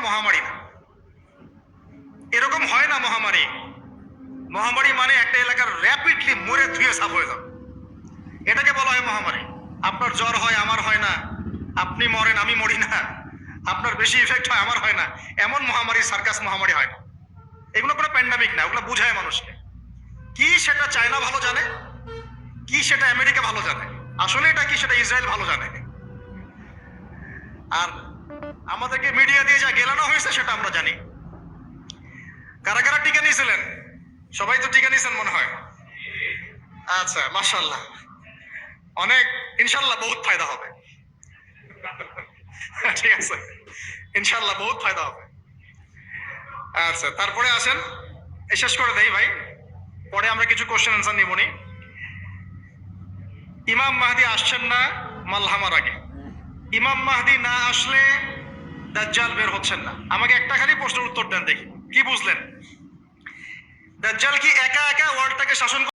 মহামারী না। এরকম হয় না মহামারী। মহামারী মানে একটা এলাকার র্যাপিডলি মরে ধুয়ে সাফ হয়ে যাবে, এটাকে বলা হয় মহামারী। আপনার জ্বর হয়, আমার হয় না, আপনি মরেন, আমি মরি না, আপনার বেশি ইফেক্ট হয়, আমার হয় না, এমন মহামারী সার্কাস মহামারী হয় না। এগুলো কোনো প্যান্ডামিক না, ওগুলো বুঝায় মানুষকে। কি সেটা চায়না ভালো জানে, কি সেটা আমেরিকা ভালো জানে, আসলে এটা কি সেটা ইসরায়েল ভালো জানে। আর আমাদেরকে মিডিয়া দিয়ে যা গেলানো হয়েছে সেটা আমরা জানি। কারা কারা টিকা নিয়েছিলেন? সবাই তো টিকা নিয়েছেন মনে হয়। আচ্ছা, মাশাআল্লাহ, অনেক, ইনশাল্লাহ বহুত ফায়দা হবে। ঠিক আছে, ইনশাল্লাহ বহুত ফায়দা হবে। আচ্ছা, তারপরে আসেন, শেষ করে দেই ভাই, পরে আমরা কিছু কোশ্চেন আনসার নিবনি। ইমাম মাহদি আসছেন না মালহামার আগে, ইমাম মাহদি না আসলে দাজ্জাল বের হচ্ছেন না। আমাকে একটা খালি প্রশ্নের উত্তর দেন দেখি, কি বুঝলেন? দাজ্জাল কি একা একা ওয়ার্ল্ডটাকে শাসন